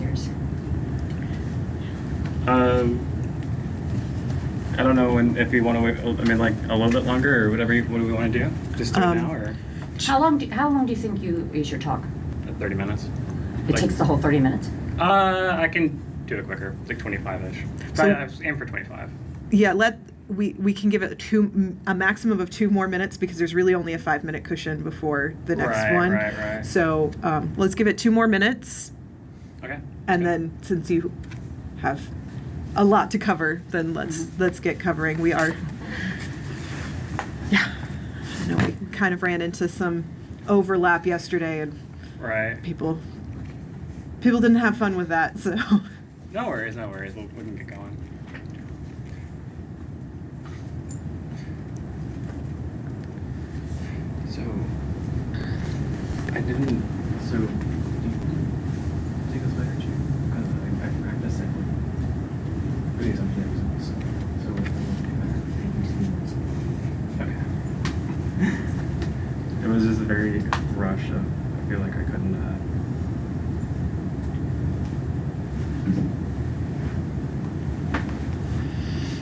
volunteers? I don't know if we want to wait. I mean, like a little bit longer or whatever. What do we want to do? Just do it now, or How long do you think is your talk? 30 minutes. It takes the whole 30 minutes. I can do it quicker, like 25-ish. So, I aim for 25. Yeah, we can give it a maximum of 2 more minutes because there's really only a 5-minute cushion before the next one. Right. So let's give it 2 more minutes. Okay. And then since you have a lot to cover, then let's get covering. We are, yeah, I know we kind of ran into some overlap yesterday, and people didn't have fun with that. So no worries. We can get going. So I didn't. So did you take this later, too? I practiced it. Really, something else. So okay. It was just a very rush. I feel like I couldn't.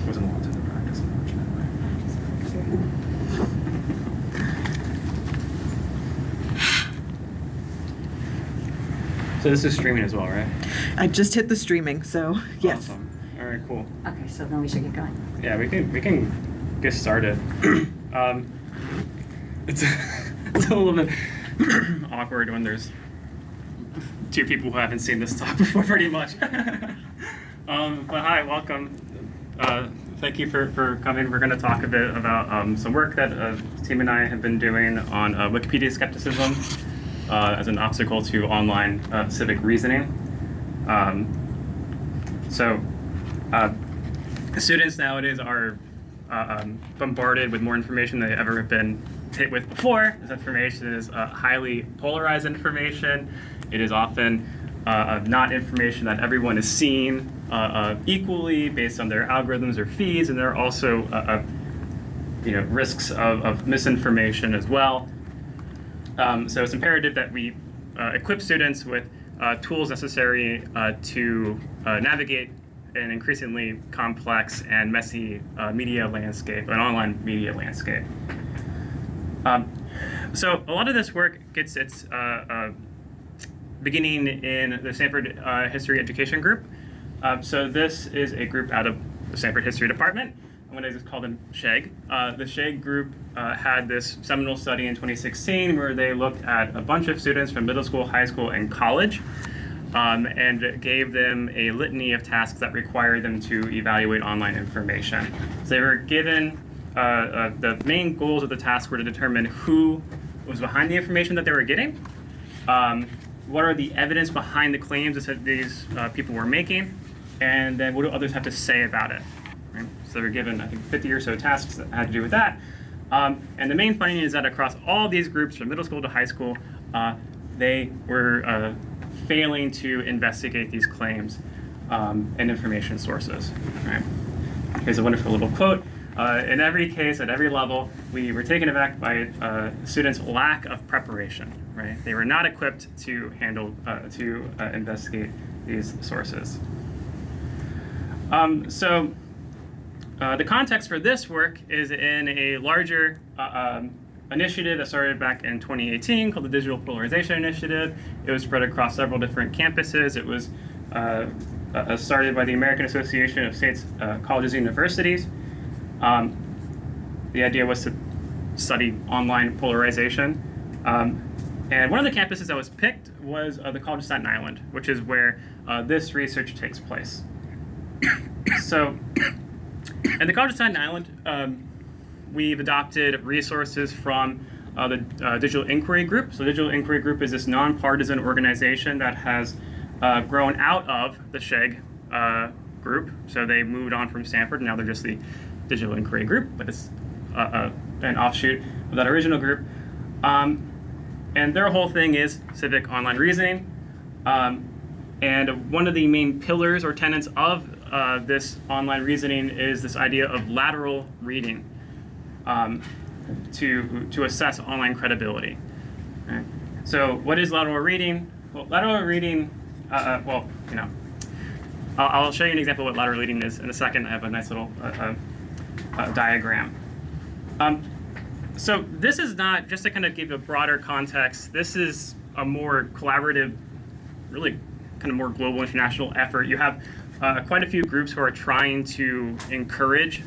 Wasn't a lot to practice, unfortunately. So this is streaming as well, right? I just hit the streaming, so yes. Awesome. All right, cool. Okay, so then we should get going. Yeah, we can get started. It's a little bit awkward when there's 2 people who haven't seen this talk before, pretty much. But hi, welcome. Thank you for coming. We're going to talk a bit about some work that the team and I have been doing on Wikipedia skepticism as an obstacle to online civic reasoning. Students nowadays are bombarded with more information than they've ever been hit with before. This information is highly polarized information. It is often not information that everyone is seeing equally based on their algorithms or feeds, and there are also risks of misinformation as well. So it's imperative that we equip students with tools necessary to navigate an increasingly complex and messy media landscape, an online media landscape. So a lot of this work gets its beginning in the Stanford History Education Group. So this is a group out of the Stanford History Department. I'm going to just call them SHEG. The SHEG group had this seminal study in 2016 where they looked at a bunch of students from middle school, high school, and college, and gave them a litany of tasks that required them to evaluate online information. So they were given the main goals of the task were to determine who was behind the information that they were getting, what are the evidence behind the claims that these people were making, and then what do others have to say about it. Right? So they were given, I think, 50 or so tasks that had to do with that. And the main finding is that across all these groups, from middle school to high school, they were failing to investigate these claims and information sources. Right? Here's a wonderful little quote. In every case, at every level, we were taken aback by students' lack of preparation. Right? They were not equipped to handle, investigate these sources. The context for this work is in a larger initiative that started back in 2018 called the Digital Polarization Initiative. It was spread across several different campuses. It was started by the American Association of States Colleges and Universities. The idea was to study online polarization. And one of the campuses that was picked was the College of Staten Island, which is where this research takes place. So, at the College of Staten Island, we've adopted resources from the Digital Inquiry Group. So, Digital Inquiry Group is this nonpartisan organization that has grown out of the SHEG group. So, they moved on from Stanford, and now they're just the Digital Inquiry Group, but it's an offshoot of that original group. And their whole thing is civic online reasoning. And one of the main pillars or tenets of this online reasoning is this idea of lateral reading to assess online credibility. Right? So what is lateral reading? Well, lateral reading well, you know, I'll show you an example of what lateral reading is in a second. I have a nice little diagram. So this is not, just to kind of give a broader context, this is a more collaborative, really kind of more global international effort. You have quite a few groups who are trying to encourage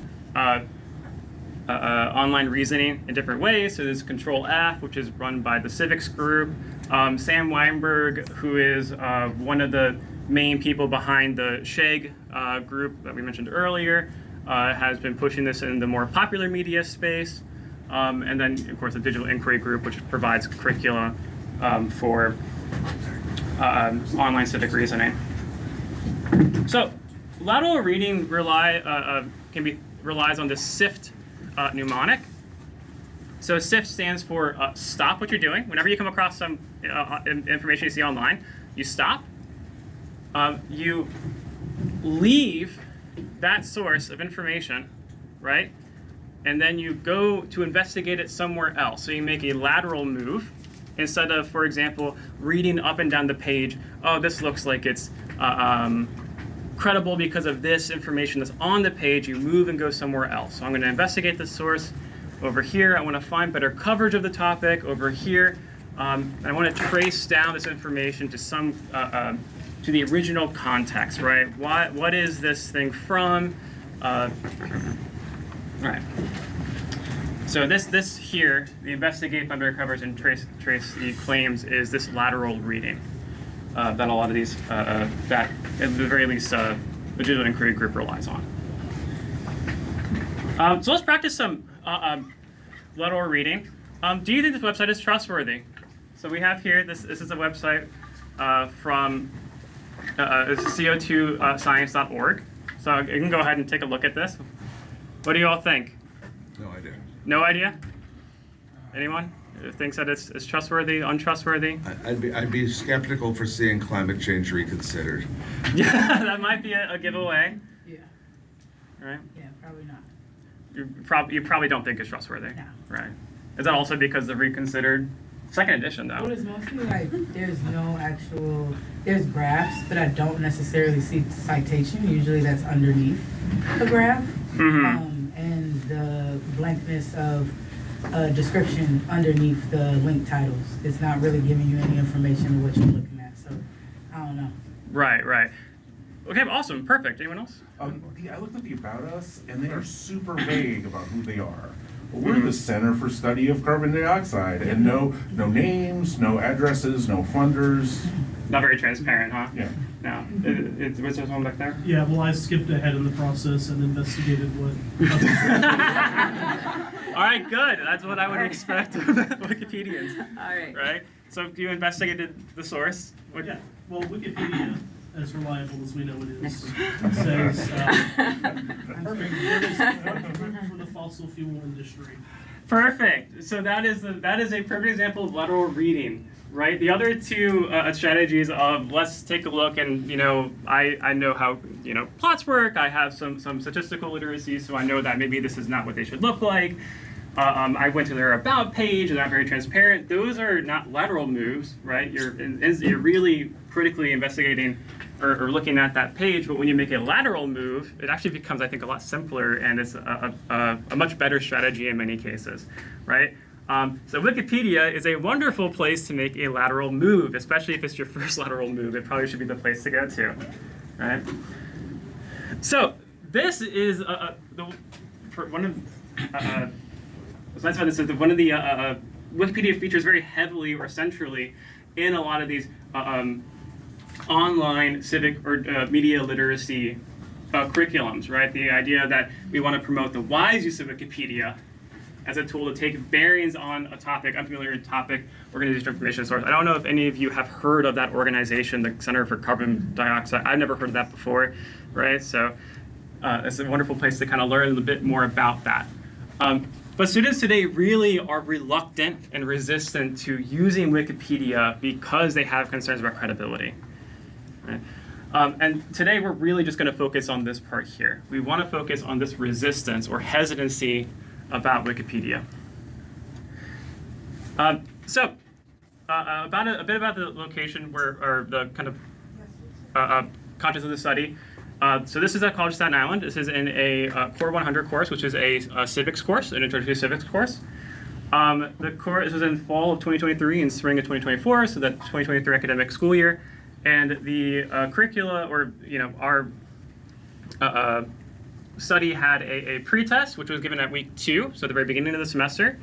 online reasoning in different ways. So there's Control F, which is run by the civics group. Sam Weinberg, who is one of the main people behind the SHEG group that we mentioned earlier, has been pushing this in the more popular media space. And then, of course, the Digital Inquiry Group, which provides curricula for online civic reasoning. So, lateral reading relies on the SIFT mnemonic. So SIFT stands for stop what you're doing. Whenever you come across some information you see online, you stop. You leave that source of information, right? And then you go to investigate it somewhere else. So you make a lateral move instead of, for example, reading up and down the page. Oh, this looks like it's credible because of this information that's on the page. You move and go somewhere else. So I'm going to investigate the source over here. I want to find better coverage of the topic over here. And I want to trace down this information to some to the original context, right? What is this thing from? All right. So this here, the investigate, find better coverage, and trace the claims is this lateral reading that a lot of these that at the very least the Digital Inquiry Group relies on. So let's practice some lateral reading. Do you think this website is trustworthy? So we have here this is a website from co2science.org. So you can go ahead and take a look at this. What do you all think? No idea. No idea? Anyone thinks that it's trustworthy, untrustworthy? I'd be skeptical for seeing climate change reconsidered. Yeah, that might be a giveaway. Yeah. Right? Yeah, probably not. You probably don't think it's trustworthy. No. Right. Is that also because the reconsidered second edition though? Well, it's mostly like there's graphs, but I don't necessarily see citation. Usually that's underneath the graph. Mm-hmm. And the blankness of description underneath the link titles. It's not really giving you any information of what you're looking at. So I don't know. Right. Okay, awesome, perfect. Anyone else? I looked at the About Us, and they are super vague about who they are. Well, we're the Center for Study of Carbon Dioxide, and no names, no addresses, no funders. Not very transparent, huh? Yeah. No. Was there someone back there? Yeah, well, I skipped ahead in the process and investigated what. All right, good. That's what I would expect of Wikipedians. All right. Right? So you investigated the source. Yeah, well, Wikipedia, as reliable as we know it Next is, one. says perfect for the fossil fuel industry. Perfect. So that is a perfect example of lateral reading, right? The other two strategies of let's take a look and I know how plots work. I have some statistical literacy, so I know that maybe this is not what they should look like. I went to their about page, and not very transparent. Those are not lateral moves, right? You're really critically investigating or looking at that page. But when you make a lateral move, it actually becomes, I think, a lot simpler, and it's a much better strategy in many cases, right? So Wikipedia is a wonderful place to make a lateral move, especially if it's your first lateral move. It probably should be the place to go to, right? So this is one of the Wikipedia features very heavily or centrally in a lot of these online civic or media literacy curriculums, right? The idea that we want to promote the wise use of Wikipedia as a tool to take bearings on a topic, unfamiliar topic, organization information source. I don't know if any of you have heard of that organization, the Center for Carbon Dioxide. I've never heard of that before, right? So it's a wonderful place to kind of learn a little bit more about that. But students today really are reluctant and resistant to using Wikipedia because they have concerns about credibility. Right? And today we're really just going to focus on this part here. We want to focus on this resistance or hesitancy about Wikipedia. A bit about the location where, or the kind of contents of the study. So this is at College of Staten Island. This is in a Core 100 course, which is a civics course, an introductory civics course. The course was in fall of 2023 and spring of 2024, so that 2023 academic school year. And the curricula, or our study had a pre-test, which was given at week 2, so at the very beginning of the semester.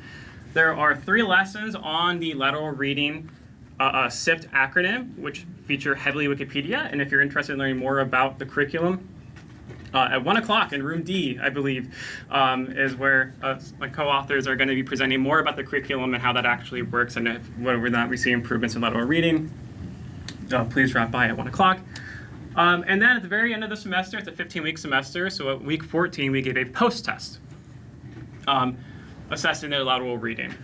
There are 3 lessons on the lateral reading SIFT acronym, which feature heavily Wikipedia. And if you're interested in learning more about the curriculum, at 1 o'clock in room D, I believe, is where my co-authors are going to be presenting more about the curriculum and how that actually works, and whether or not we see improvements in lateral reading. Please drop by at 1 o'clock. And then at the very end of the semester, it's a 15-week semester, so at week 14, we gave a post-test assessing their lateral reading.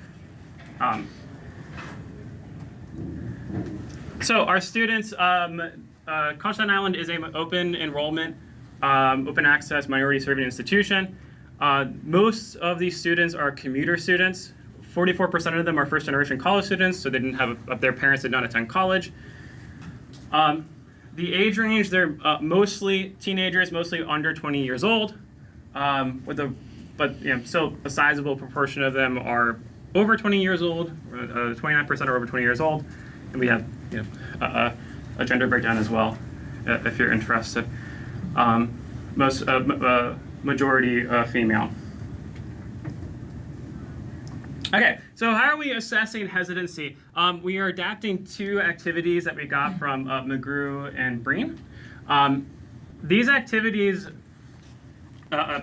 So our students, College of Staten Island is an open enrollment, open access, minority serving institution. Most of these students are commuter students. 44% of them are first generation college students, so they didn't have, their parents did not attend college. The age range, they're mostly teenagers, mostly under 20 years old, but still a sizable proportion of them are over 20 years old. 29% are over 20 years old, and we have a gender breakdown as well, if you're interested. Most majority female. Okay, so how are we assessing hesitancy? We are adapting 2 activities that we got from McGrew and Breen. These activities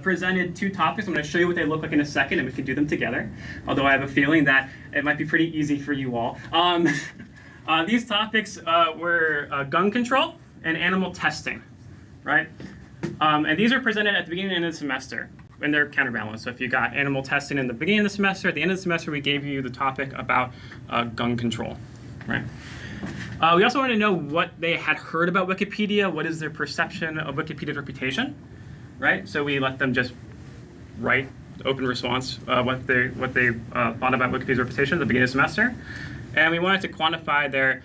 presented 2 topics. I'm going to show you what they look like in a second, and we can do them together, although I have a feeling that it might be pretty easy for you all. These topics were gun control and animal testing, right? And these are presented at the beginning and end of the semester, and they're counterbalanced. So if you got animal testing in the beginning of the semester, at the end of the semester, we gave you the topic about gun control, right? We also wanted to know what they had heard about Wikipedia. What is their perception of Wikipedia's reputation, right? So we let them just write open response what they thought about Wikipedia's reputation at the beginning of the semester. And we wanted to quantify their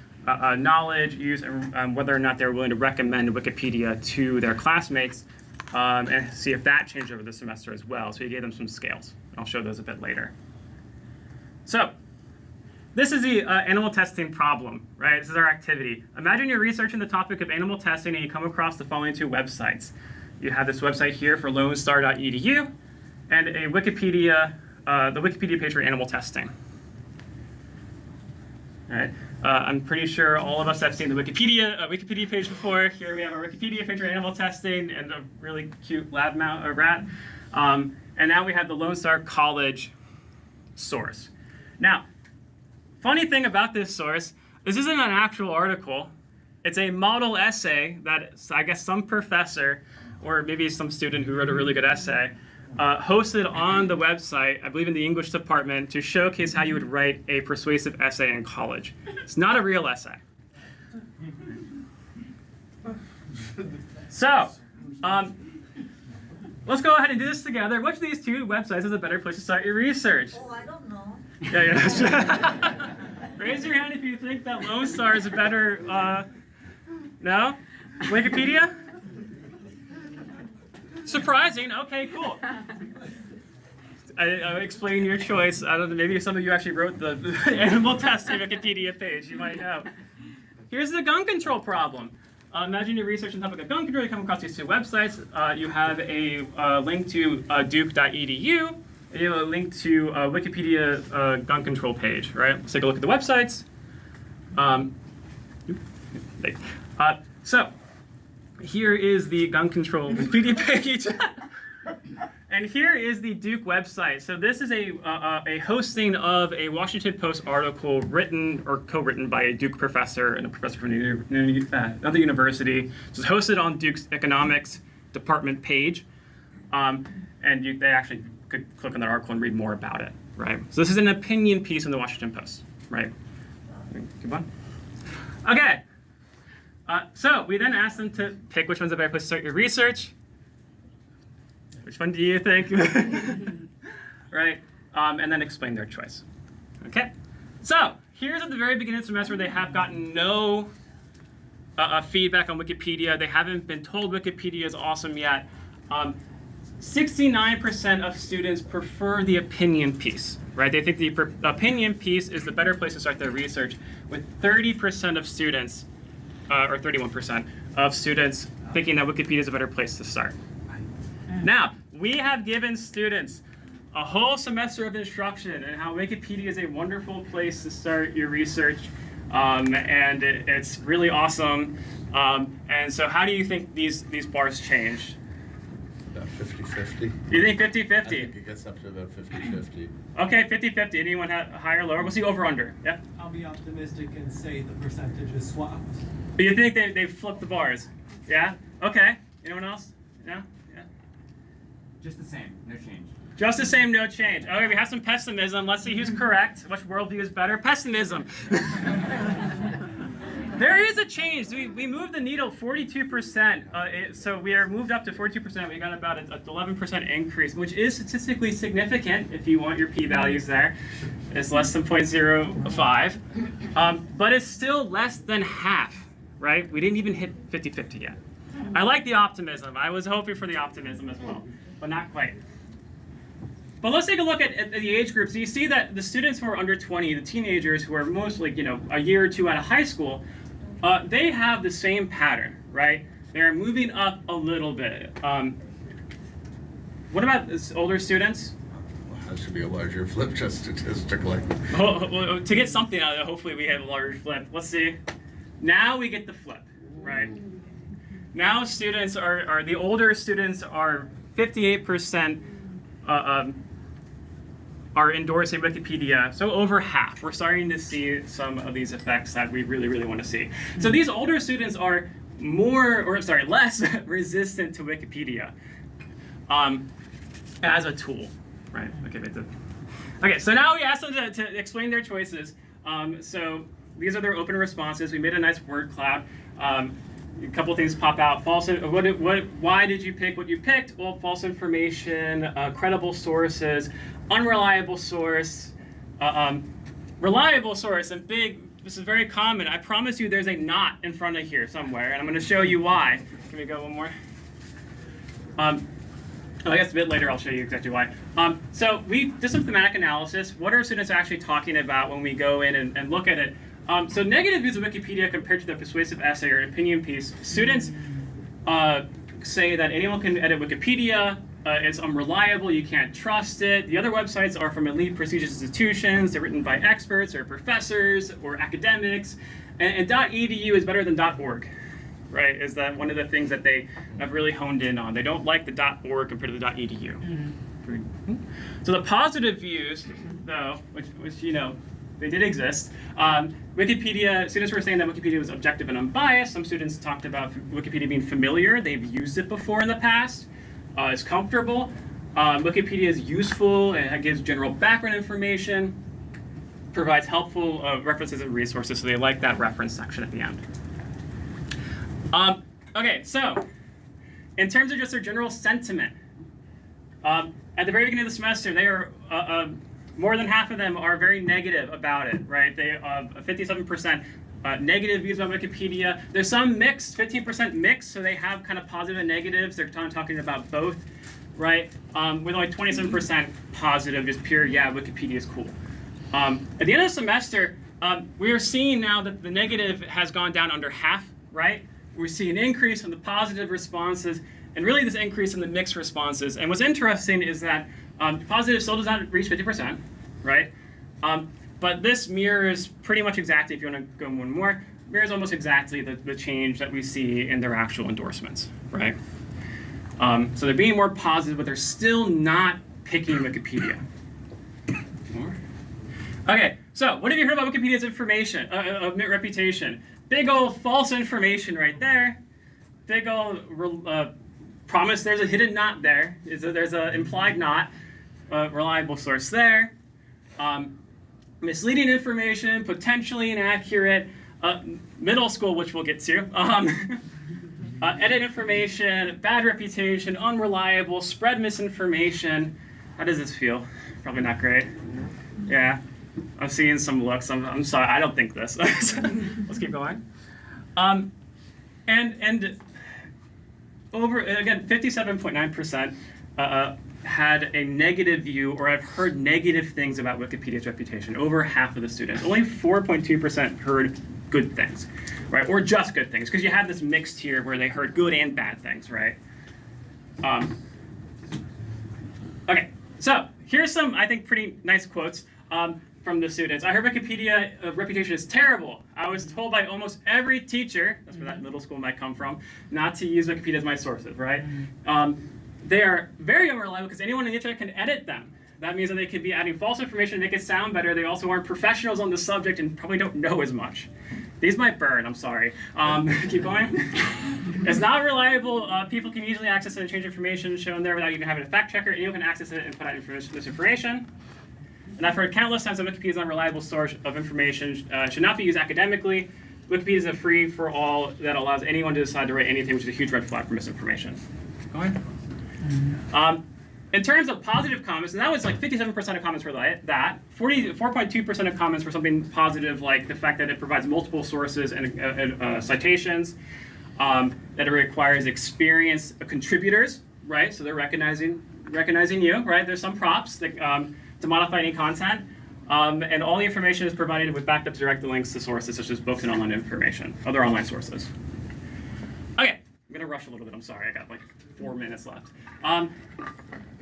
knowledge, use, and whether or not they were willing to recommend Wikipedia to their classmates, and see if that changed over the semester as well. So we gave them some scales. I'll show those a bit later. So this is the animal testing problem, right? This is our activity. Imagine you're researching the topic of animal testing and you come across the following 2 websites. You have this website here for lonestar.edu and a Wikipedia, the Wikipedia page for animal testing. All right. I'm pretty sure all of us have seen the Wikipedia page before. Here we have our Wikipedia page for animal testing and a really cute lab rat. And now we have the Lone Star College source. Now, funny thing about this source, this isn't an actual article. It's a model essay that I guess some professor or maybe some student who wrote a really good essay hosted on the website, I believe in the English department, to showcase how you would write a persuasive essay in college. It's not a real essay. So, let's go ahead and do this together. Which of these 2 websites is a better place to start your research? Oh, I don't know. Yeah. Raise your hand if you think that Lone Star is a better, no? Wikipedia? Surprising. Okay, cool. I'll explain your choice. I don't know, maybe some of you actually wrote the animal testing Wikipedia page. You might know. Here's the gun control problem. Imagine you're researching the topic of gun control. You come across these 2 websites. You have a link to duke.edu. And you have a link to Wikipedia gun control page, right? Let's take a look at the websites. So here is the gun control Wikipedia page. And here is the Duke website. So this is a hosting of a Washington Post article written or co-written by a Duke professor and a professor from another university. So it's hosted on Duke's economics department page. And they actually could click on that article and read more about it, right? So this is an opinion piece in the Washington Post, right? Keep on. Okay. So we then asked them to pick which one's a better place to start your research. Which one do you think? Right? And then explain their choice. Okay? So here's at the very beginning of the semester where they have gotten no feedback on Wikipedia. They haven't been told Wikipedia is awesome yet. 69% of students prefer the opinion piece, right? They think the opinion piece is the better place to start their research, with 30% of students, or 31% of students thinking that Wikipedia is a better place to start. Now, we have given students a whole semester of instruction on how Wikipedia is a wonderful place to start your research, and it's really awesome. And so how do you think these bars change? About 50-50. You think I 50-50? think it gets up to about 50-50. Okay, 50-50. Anyone have higher or lower? We'll see over under. Yeah. I'll be optimistic and say the percentage is swapped. But you think they flipped the bars? Yeah? Okay. Anyone else? No? Yeah. Just the same, no change. Just the same, no change. Okay, we have some pessimism. Let's see who's correct. Which worldview is better? Pessimism. There is a change. We moved the needle 42%. So we are moved up to 42%. We got about an 11% increase, which is statistically significant if you want your p-values there. It's less than 0.05. But it's still less than half, right? We didn't even hit 50-50 yet. I like the optimism. I was hoping for the optimism as well, but not quite. But let's take a look at the age groups. So you see that the students who are under 20, the teenagers who are mostly, a year or two out of high school, they have the same pattern, right? They're moving up a little bit. What about older students? Well, that should be a larger flip just statistically. Well, to get something out of it, hopefully we have a larger flip. Let's see. Now we get the flip, right? Now students are the older students are 58%. Are endorsing Wikipedia, so over half. We're starting to see some of these effects that we really, really want to see. So these older students are less resistant to Wikipedia as a tool, right? Okay, so now we asked them to explain their choices. So these are their open responses. We made a nice word cloud. A couple things pop out. Why did you pick what you picked? Well, false information, credible sources, unreliable source, reliable source, and this is very common. I promise you there's a not in front of here somewhere, and I'm going to show you why. Can we go one more? I guess a bit later I'll show you exactly why. So we did some thematic analysis. What are students actually talking about when we go in and look at it? So negative views of Wikipedia compared to the persuasive essay or opinion piece. Students say that anyone can edit Wikipedia. It's unreliable, you can't trust it. The other websites are from elite prestigious institutions. They're written by experts or professors or academics. And .edu is better than .org, right? Is that one of the things that they have really honed in on. They don't like the .org compared to the .edu. Mm-hmm. So the positive views, though, which they did exist. Wikipedia, students were saying that Wikipedia was objective and unbiased. Some students talked about Wikipedia being familiar. They've used it before in the past. It's comfortable. Wikipedia is useful. It gives general background information, provides helpful references and resources, so they like that reference section at the end. Okay, so in terms of just their general sentiment, at the very beginning of the semester, they are more than half of them are very negative about it, right? They 57% negative views about Wikipedia. There's some mixed, 15% mixed, so they have kind of positive and negatives. They're talking about both, right? With only 27% positive, just pure, yeah, Wikipedia is cool. At the end of the semester, we are seeing now that the negative has gone down under half, right? We see an increase in the positive responses, and really this increase in the mixed responses. And what's interesting is that positive still does not reach 50%, right? But this mirrors pretty much exactly, if you want to go one more, mirrors almost exactly the change that we see in their actual endorsements, right? So they're being more positive, but they're still not picking Wikipedia. More? Okay, so what have you heard about Wikipedia's information, reputation? Big old false information right there. Big old promise there's a hidden not there. There's an implied not. Reliable source there. Misleading information, potentially inaccurate, middle school, which we'll get to, edit information, bad reputation, unreliable, spread misinformation. How does this feel? Probably not great. Yeah, I'm seeing some looks. I'm sorry, I don't think this. Let's keep going. And over, again, 57.9% had a negative view or have heard negative things about Wikipedia's reputation. Over half of the students. Only 4.2% heard good things, right? Or just good things, because you have this mixed here where they heard good and bad things, right? Okay, so here's some, I think, pretty nice quotes from the students. I heard Wikipedia reputation is terrible. I was told by almost every teacher, that's where that middle school might come from, not to use Wikipedia as my sources, right? They are very unreliable because anyone on the internet can edit them. That means that they could be adding false information to make it sound better. They also aren't professionals on the subject and probably don't know as much. These might burn, I'm sorry. Keep going. It's not reliable. People can easily access it and change information shown there without even having a fact checker. Anyone can access it and put out misinformation. And I've heard countless times that Wikipedia is an unreliable source of information, should not be used academically. Wikipedia is a free for all that allows anyone to decide to write anything, which is a huge red flag for misinformation. Go ahead. In terms of positive comments, and that was like 57% of comments were that, 4.2% of comments were something positive, like the fact that it provides multiple sources and citations, that it requires experienced contributors, right? So they're recognizing you, right? There's some props that, to modify any content, and all the information is provided with backed up direct links to sources such as books and online information, other online sources. Okay, I'm gonna rush a little bit. I'm sorry, I got like 4 minutes left.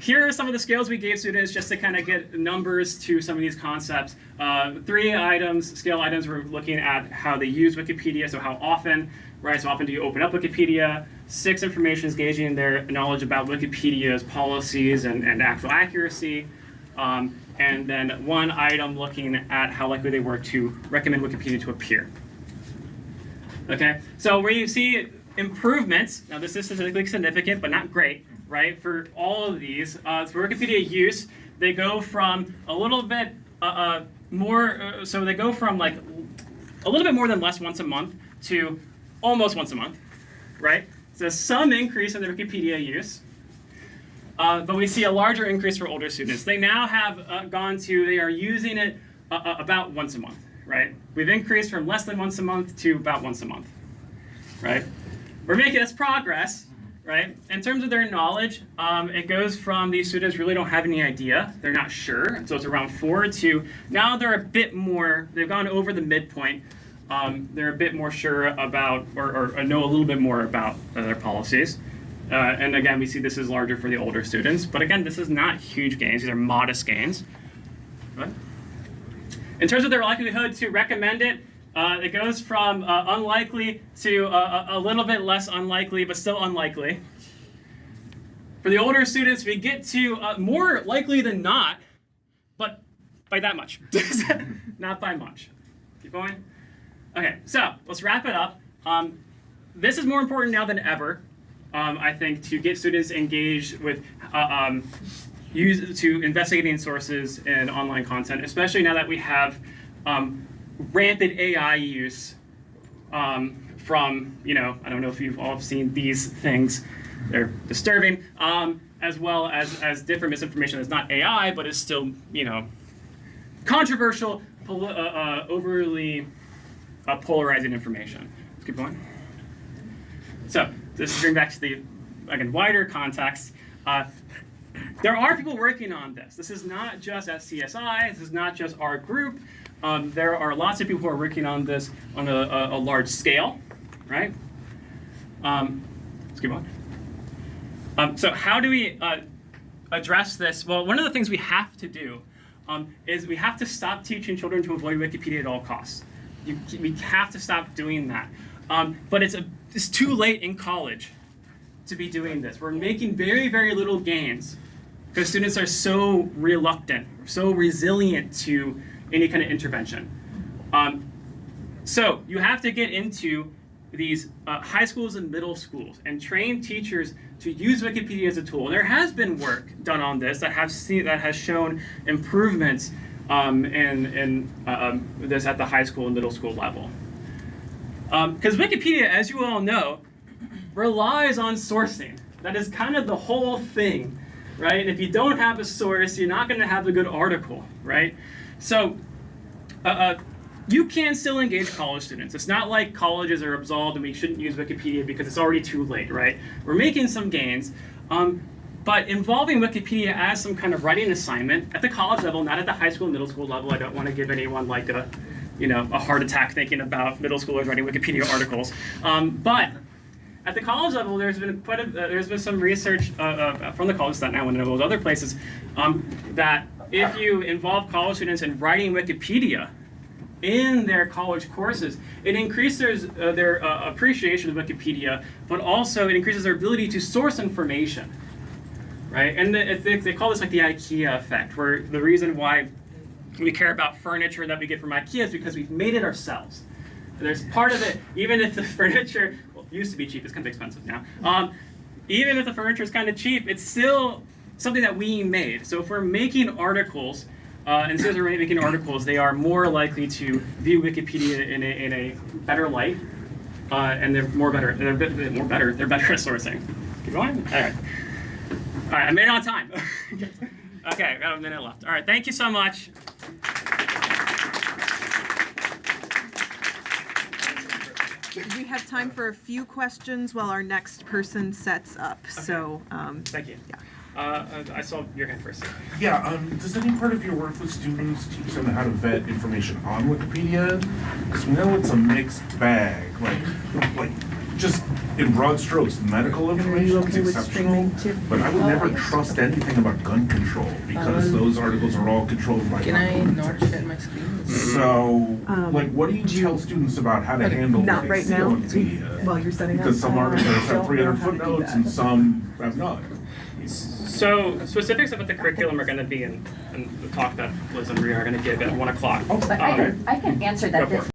Here are some of the scales we gave students just to kind of get numbers to some of these concepts. 3 items, scale items, we're looking at how they use Wikipedia, so how often, right? So often do you open up Wikipedia? 6 information is gauging their knowledge about Wikipedia's policies and actual accuracy. And then 1 item looking at how likely they were to recommend Wikipedia to a peer. Okay, so where you see improvements, now this is statistically significant, but not great, right? For all of these, for Wikipedia use, they go from a little bit more, so they go from like a little bit more than less once a month to almost once a month, right? So some increase in their Wikipedia use, but we see a larger increase for older students. They now have they are using it about once a month, right? We've increased from less than once a month to about once a month, right? We're making this progress, right? In terms of their knowledge, it goes from these students really don't have any idea, they're not sure, so it's around 4 to now they're a bit more, they've gone over the midpoint, they're a bit more sure about, or know a little bit more about their policies. And again, we see this is larger for the older students, but again, this is not huge gains, these are modest gains. Right? In terms of their likelihood to recommend it, it goes from unlikely to a little bit less unlikely, but still unlikely. For the older students, we get to more likely than not, but by that much, not by much. Keep going. Okay, so let's wrap it up. This is more important now than ever, I think, to get students engaged with to investigating sources and online content, especially now that we have rampant AI use from, I don't know if you've all seen these things, they're disturbing, as well as different misinformation that's not AI, but is still, controversial, overly polarizing information. Let's keep going. So, this is bring back to the, again, wider context. There are people working on this. This is not just at CSI, this is not just our group. There are lots of people who are working on this on a large scale, right? Let's keep on. So how do we address this? Well, one of the things we have to do is we have to stop teaching children to avoid Wikipedia at all costs. We have to stop doing that. But it's too late in college to be doing this. We're making very, very little gains because students are so reluctant, so resilient to any kind of intervention. So you have to get into these high schools and middle schools and train teachers to use Wikipedia as a tool. And there has been work done on this that has shown improvements in this at the high school and middle school level. Because Wikipedia, as you all know, relies on sourcing. That is kind of the whole thing, right? If you don't have a source, you're not going to have a good article, right? So you can still engage college students. It's not like colleges are absolved and we shouldn't use Wikipedia because it's already too late, right? We're making some gains, but involving Wikipedia as some kind of writing assignment at the college level, not at the high school and middle school level. I don't want to give anyone like a heart attack thinking about middle schoolers writing Wikipedia articles. But at the college level, there's been some research from the college that now and those other places that if you involve college students in writing Wikipedia in their college courses, it increases their appreciation of Wikipedia, but also it increases their ability to source information, right? And they call this like the IKEA effect, where the reason why we care about furniture that we get from IKEA is because we've made it ourselves. And there's part of it, even if the furniture used to be cheap, it's kind of expensive now. Even if the furniture is kind of cheap, it's still something that we made. So if we're making articles, and since we're making articles, they are more likely to view Wikipedia in a better light, and they're better at sourcing. Keep going. All right, I made it on time. Okay, we have a minute left. All right, thank you so much. We have time for a few questions while our next person sets up. Okay. So, Thank you. yeah. I saw your hand first. Yeah, does any part of your work with students teach them how to vet information on Wikipedia? Because we know it's a mixed bag. Like just in broad strokes, medical information is exceptional, but I would never trust anything about gun control because those articles are all controlled by. Can I not share my screen? So, what do you tell students about how to handle not right now. Wikipedia? While you're setting up. Because some articles have 300 footnotes and some have none. So specifics about the curriculum are going to be in the talk that Liz and Maria are going to give at 1 o'clock. But I can answer Go that. for it.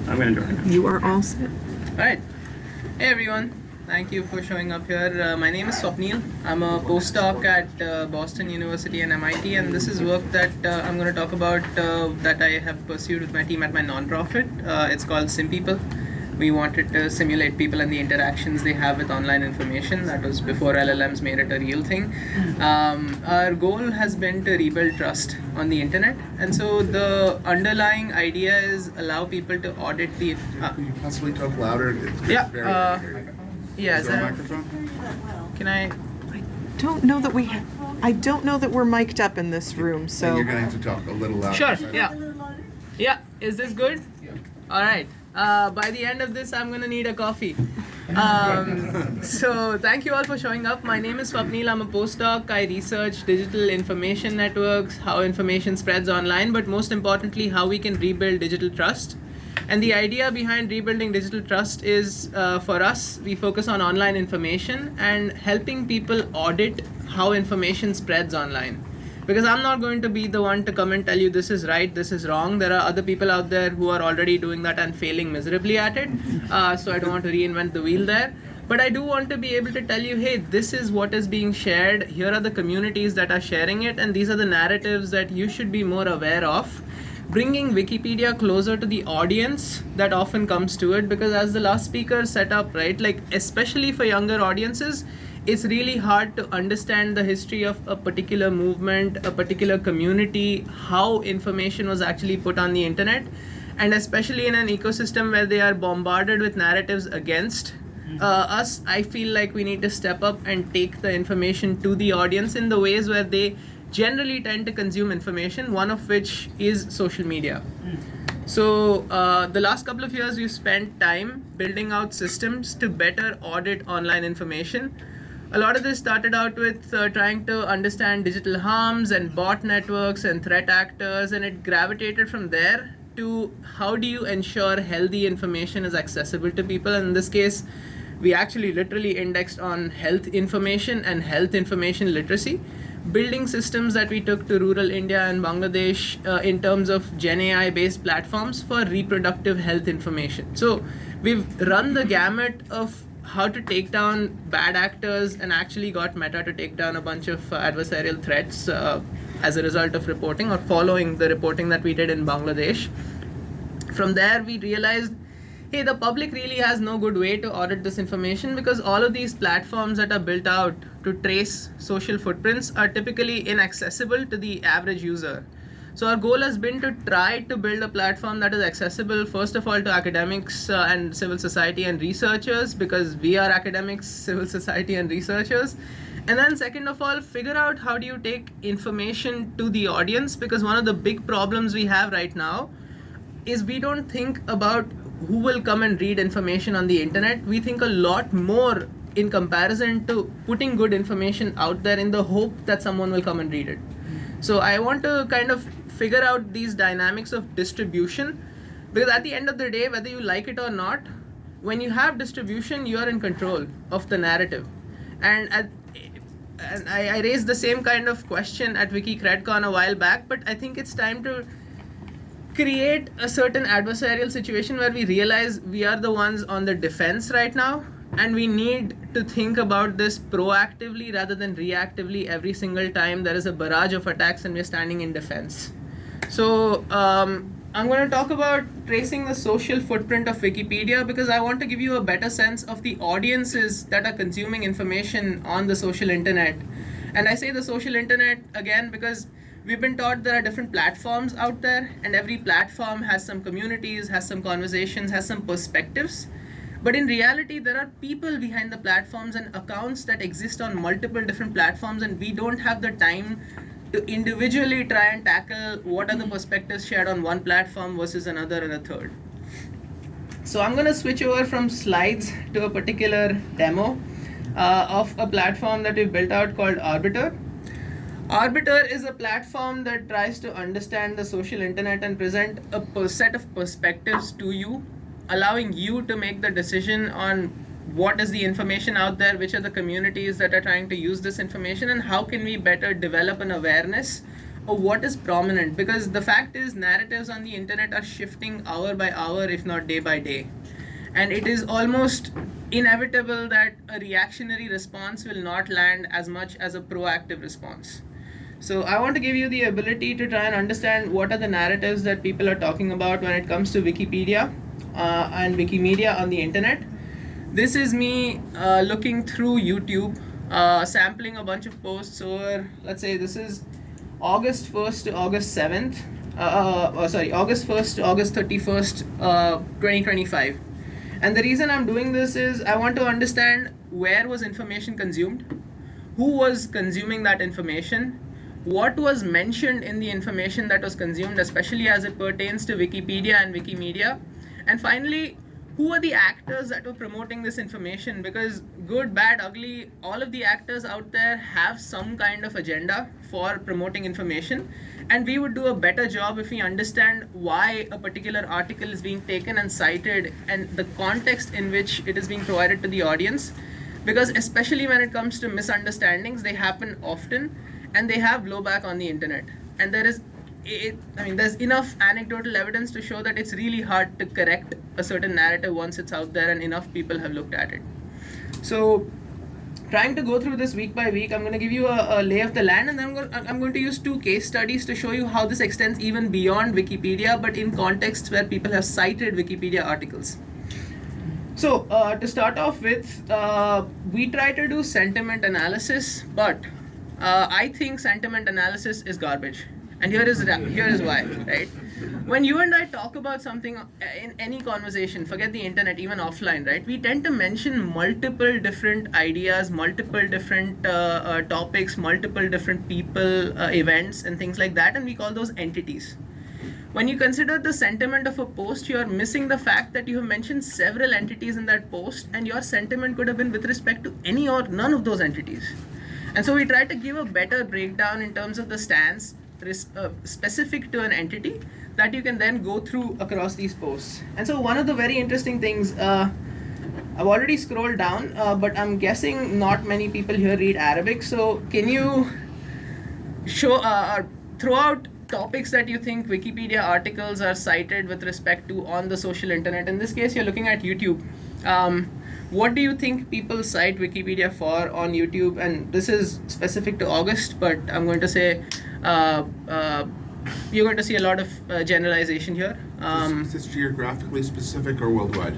I'm going to do it. You are all set. Alright. Hey everyone. Thank you for showing up here. My name is Swapnil. I'm a postdoc at Boston University and MIT, and this is work that I'm going to talk about that I have pursued with my team at my nonprofit. It's called SimPeople. We wanted to simulate people and the interactions they have with online information. That was before LLMs made it a real thing. Our goal has been to rebuild trust on the internet, and so the underlying idea is allow people to audit the. Can you possibly talk louder? It's Yeah. very hard to hear you. Yeah. Is there a microphone? Can I? don't know that I don't know that we're mic'd up in this room, And so. you're gonna have to talk a little louder. Sure, yeah. Yeah, is this good? All right. By the end of this, I'm gonna need a coffee. So thank you all for showing up. My name is Swapnil. I'm a postdoc. I research digital information networks, how information spreads online, but most importantly, how we can rebuild digital trust. And the idea behind rebuilding digital trust is, for us, we focus on online information and helping people audit how information spreads online. Because I'm not going to be the one to come and tell you this is right, this is wrong. There are other people out there who are already doing that and failing miserably at it. So I don't want to reinvent the wheel there. But I do want to be able to tell you, hey, this is what is being shared. Here are the communities that are sharing it. And these are the narratives that you should be more aware of. Bringing Wikipedia closer to the audience that often comes to it. Because as the last speaker set up, right, like especially for younger audiences, it's really hard to understand the history of a particular movement, a particular community, how information was actually put on the internet, and especially in an ecosystem where they are bombarded with narratives against us. I feel like we need to step up and take the information to the audience in the ways where they generally tend to consume information, one of which is social media. So the last couple of years, we've spent time building out systems to better audit online information. A lot of this started out with trying to understand digital harms and bot networks and threat actors, and it gravitated from there to how do you ensure healthy information is accessible to people. And in this case, we actually literally indexed on health information and health information literacy, building systems that we took to rural India and Bangladesh in terms of Gen AI based platforms for reproductive health information. So we've run the gamut of how to take down bad actors and actually got Meta to take down a bunch of adversarial threats as a result of reporting or following the reporting that we did in Bangladesh. From there, we realized, hey, the public really has no good way to audit this information because all of these platforms that are built out to trace social footprints are typically inaccessible to the average user. So our goal has been to try to build a platform that is accessible, first of all, to academics and civil society and researchers, because we are academics, civil society and researchers. And then second of all, figure out how do you take information to the audience, because one of the big problems we have right now is we don't think about who will come and read information on the internet. We think a lot more in comparison to putting good information out there in the hope that someone will come and read it. So I want to kind of figure out these dynamics of distribution, because at the end of the day, whether you like it or not, when you have distribution, you are in control of the narrative. And I raised the same kind of question at WikiCredCon a while back, but I think it's time to create a certain adversarial situation where we realize we are the ones on the defense right now, and we need to think about this proactively rather than reactively every single time there is a barrage of attacks and we're standing in defense. So I'm going to talk about tracing the social footprint of Wikipedia because I want to give you a better sense of the audiences that are consuming information on the social internet. And I say the social internet again because we've been taught there are different platforms out there, and every platform has some communities, has some conversations, has some perspectives. But in reality, there are people behind the platforms and accounts that exist on multiple different platforms, and we don't have the time to individually try and tackle what are the perspectives shared on one platform versus another and a third. So I'm going to switch over from slides to a particular demo of a platform that we've built out called Arbiter. Arbiter is a platform that tries to understand the social internet and present a set of perspectives to you, allowing you to make the decision on what is the information out there, which are the communities that are trying to use this information, and how can we better develop an awareness of what is prominent. Because the fact is, narratives on the internet are shifting hour by hour, if not day by day. And it is almost inevitable that a reactionary response will not land as much as a proactive response. So I want to give you the ability to try and understand what are the narratives that people are talking about when it comes to Wikipedia and Wikimedia on the internet. This is me looking through YouTube, sampling a bunch of posts over, let's say this is August 1st to August 7th, August 1st to August 31st, 2025. And the reason I'm doing this is I want to understand where was information consumed, who was consuming that information, what was mentioned in the information that was consumed, especially as it pertains to Wikipedia and Wikimedia, and finally, who are the actors that were promoting this information? Because good, bad, ugly, all of the actors out there have some kind of agenda for promoting information, and we would do a better job if we understand why a particular article is being taken and cited and the context in which it is being provided to the audience. Because especially when it comes to misunderstandings, they happen often and they have blowback on the internet. And there's enough anecdotal evidence to show that it's really hard to correct a certain narrative once it's out there and enough people have looked at it. So trying to go through this week by week, I'm going to give you a lay of the land, and then I'm going to use 2 case studies to show you how this extends even beyond Wikipedia, but in contexts where people have cited Wikipedia articles. So to start off with, we try to do sentiment analysis, but I think sentiment analysis is garbage. And here is why, right? When you and I talk about something in any conversation, forget the internet, even offline, right? We tend to mention multiple different ideas, multiple different topics, multiple different people, events, and things like that, and we call those entities. When you consider the sentiment of a post, you are missing the fact that you have mentioned several entities in that post, and your sentiment could have been with respect to any or none of those entities. And so we try to give a better breakdown in terms of the stance specific to an entity that you can then go through across these posts. And so one of the very interesting things, I've already scrolled down, but I'm guessing not many people here read Arabic. So can you show throw out topics that you think Wikipedia articles are cited with respect to on the social internet? In this case, you're looking at YouTube. What do you think people cite Wikipedia for on YouTube? And this is specific to August, but I'm going to say you're going to see a lot of generalization here. Is this geographically specific or worldwide?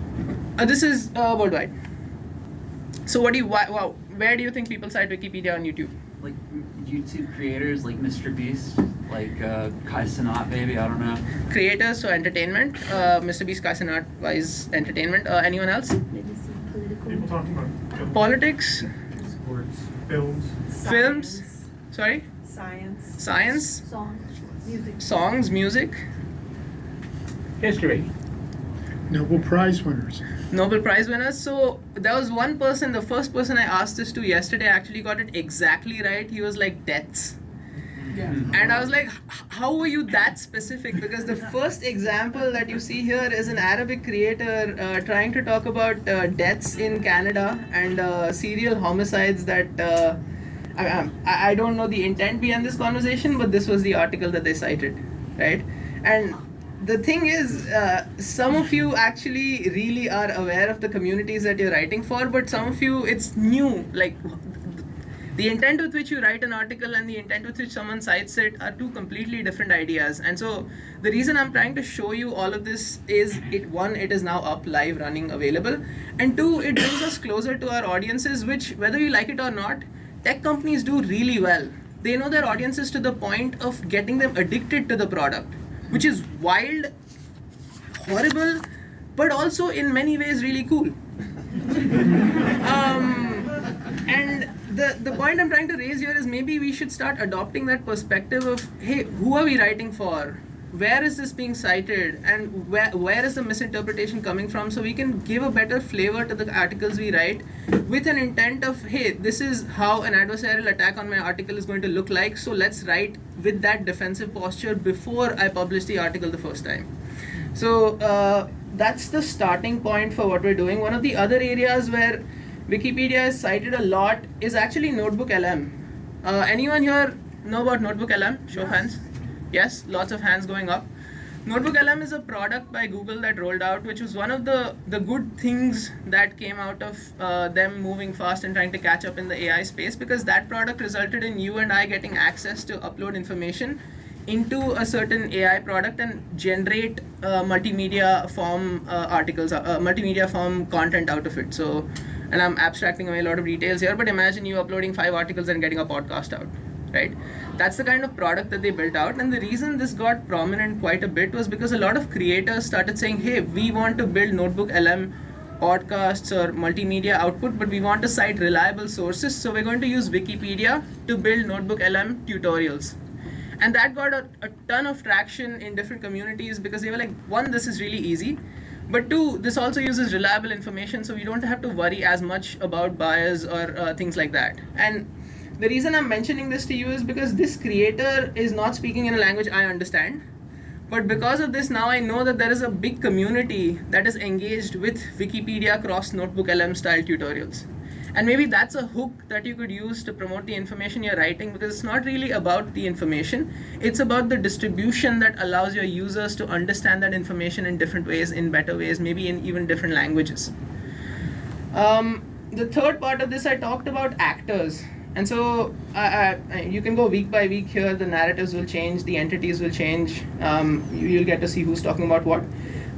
This is worldwide. So where do you think people cite Wikipedia on YouTube? Like YouTube creators like Mr. Beast, like Kai Cenat maybe, I don't know. Creators, so entertainment. Mr. Beast, Kai Cenat wise entertainment. Anyone else? People talking about Politics. sports, films. Films. Sorry? Science. Songs, music. History. Nobel Prize winners. Nobel Prize winners. So there was one person, the first person I asked this to yesterday actually got it exactly right. He was like, deaths. Yeah. And I was like, how were you that specific? Because the first example that you see here is an Arabic creator trying to talk about deaths in Canada and serial homicides that I don't know the intent behind this conversation, but this was the article that they cited, right? And the thing is, some of you actually really are aware of the communities that you're writing for, but some of you, it's new. Like, the intent with which you write an article and the intent with which someone cites it are 2 completely different ideas. And so the reason I'm trying to show you all of this is, one, it is now up, live, running, available. And 2, it brings us closer to our audiences, which, whether you like it or not, tech companies do really well. They know their audiences to the point of getting them addicted to the product, which is wild, horrible, but also in many ways really cool. And the point I'm trying to raise here is maybe we should start adopting that perspective of, hey, who are we writing for? Where is this being cited? And where is the misinterpretation coming from? So we can give a better flavor to the articles we write with an intent of, hey, this is how an adversarial attack on my article is going to look like. So let's write with that defensive posture before I publish the article the first time. So that's the starting point for what we're doing. One of the other areas where Wikipedia is cited a lot is actually Notebook LM. Anyone here know about Notebook LM? Show of hands. Yes, lots of hands going up. Notebook LM is a product by Google that rolled out, which was one of the good things that came out of them moving fast and trying to catch up in the AI space, because that product resulted in you and I getting access to upload information into a certain AI product and generate multimedia form articles, multimedia form content out of it. So, and I'm abstracting away a lot of details here, but imagine you uploading 5 articles and getting a podcast out, right? That's the kind of product that they built out. And the reason this got prominent quite a bit was because a lot of creators started saying, hey, we want to build Notebook LM podcasts or multimedia output, but we want to cite reliable sources. So we're going to use Wikipedia to build Notebook LM tutorials. And that got a ton of traction in different communities because they were like, one, this is really easy. But two, this also uses reliable information, so you don't have to worry as much about bias or things like that. And the reason I'm mentioning this to you is because this creator is not speaking in a language I understand. But because of this, now I know that there is a big community that is engaged with Wikipedia cross Notebook LM style tutorials. And maybe that's a hook that you could use to promote the information you're writing, because it's not really about the information, it's about the distribution that allows your users to understand that information in different ways, in better ways, maybe in even different languages. The third part of this, I talked about actors. And so you can go week by week here, the narratives will change, the entities will change, you'll get to see who's talking about what.